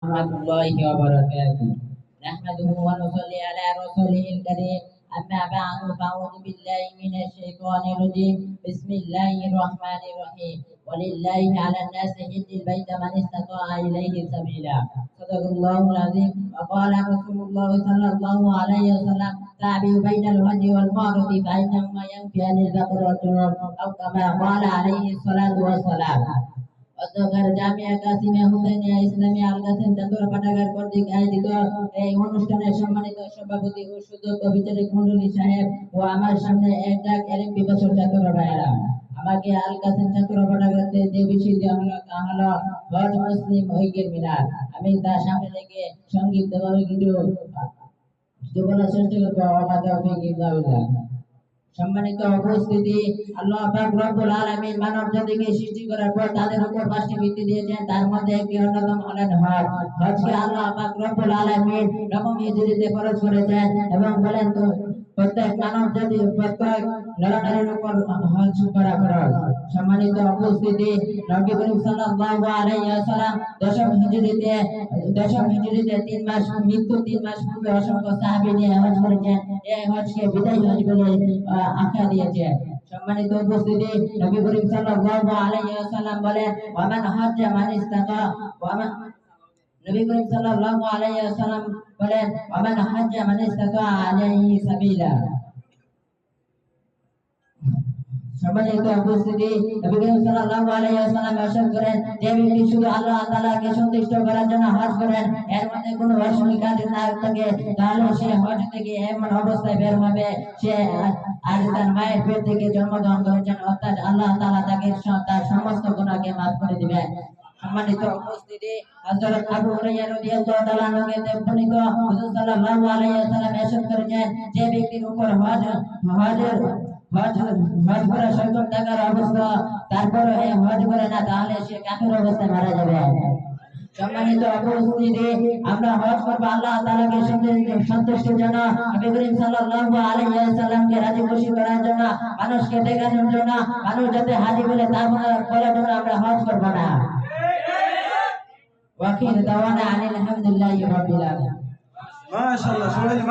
الله وبركاته. نحمده ونصلي على رسوله الكريم. أما بعد فأعوذ بالله من الشيطان الرجيم. بسم الله الرحمن الرحيم. ولله على الناس حج البيت من استطاع إليه سبيلا. صدق الله العظيم. وقال رسول الله صلى الله عليه وسلم: تابعوا بين الحج والعمرة فإنهما ينفيان الفقر والجنون، أو كما قال عليه الصلاة والسلام। অধ্যক্ষের জামিয়া কাসিমে হুসাইনিয়া ইসলামী আল কাসিম চাতুরা পাঠাগার কর্তৃক আয়োজিত এই অনুষ্ঠানের সম্মানিত সভাপতি ও সুযোগ্য বিচারিক মণ্ডলী সাহেব ও আমার সামনে এক ডাক এলিম বিভাগের ছাত্ররা ভাইয়েরা, আমাকে আল কাসিম চাতুরা পাঠাগারতে যে বিষয় দেওয়া হলো তা হলো হজ মুসলিম ঐক্যের মিলাদ। আমি তার সামনে থেকে সংক্ষিপ্তভাবে কিছু বলার চেষ্টা করবো। আমাদের সম্মানিত উপস্থিতি, আল্লাহ পাক রব্বুল আলামিন মানব জাতিকে সৃষ্টি করার পর তাদের উপর পাঁচটি ভিত্তি দিয়েছেন। তার মধ্যে একটি অন্যতম হলেন হজ। হজকে আল্লাহ পাক রব্বুল আলামিন নবম হিজরিতে ফরজ করেছেন এবং বলেন তো প্রত্যেক মানব জাতি প্রত্যেক নরনারীর উপর হজ করা ফরজ। সম্মানিত উপস্থিতি, নবী করিম সাল্লাল্লাহু আলাইহি ওয়াসাল্লাম দশম হিজরিতে 3 মাস মৃত্যু 3 মাস পূর্বে অসংখ্য সাহাবী নিয়ে হজ করেছেন। এই হজকে বিদায় হজ বলে আখ্যা দিয়েছে। সম্মানিত উপস্থিতি, নবী করিম সাল্লাল্লাহু আলাইহি ওয়াসাল্লাম বলেন, ওয়ামান হাজ্জা মান ইস্তাতা নবী করিম সাল্লাল্লাহু আলাইহি ওয়াসাল্লাম বলেন, ওয়ামান হাজ্জা মান ইস্তাতা আলাইহি সাবিলা। সম্মানিত উপস্থিতি, নবী করিম সাল্লাল্লাহু আলাইহি ওয়াসাল্লাম ইরশাদ করেন, যে ব্যক্তি শুধু আল্লাহ তাআলাকে সন্তুষ্ট করার জন্য হজ করেন, এর মধ্যে কোনো অসুবিধা না থাকে, তাহলে সে হজ থেকে এমন অবস্থায় বের হবে সে আজ তার মায়ের পেট থেকে জন্মগ্রহণ করেছেন, অর্থাৎ আল্লাহ তাআলা তাকে তার সমস্ত গুনাহকে মাফ করে দিবেন। সম্মানিত উপস্থিতি, হযরত আবু হুরায়রা রাদিয়াল্লাহু তাআলা থেকে বর্ণিত, রাসূল সাল্লাল্লাহু আলাইহি ওয়াসাল্লাম ইরশাদ করেছেন, যে ব্যক্তির উপর হজ করা সংকট থাকার অবস্থা, তারপরে হজ করে না, তাহলে সে কাফের অবস্থায় মারা যাবে। সম্মানিত উপস্থিতি, আমরা হজ করব আল্লাহ তাআলাকে সন্তুষ্টির জন্য, নবী করিম সাল্লাল্লাহু আলাইহি ওয়াসাল্লামকে রাজি খুশি করার জন্য, মানুষকে দেখানোর জন্য, মানুষ যাতে হাজি বলে তা বলার জন্য আমরা হজ করব না। ওয়াকিল দাওয়ানা আলহামদুলিল্লাহি রাব্বিল আলামিন। মাশাআল্লাহ।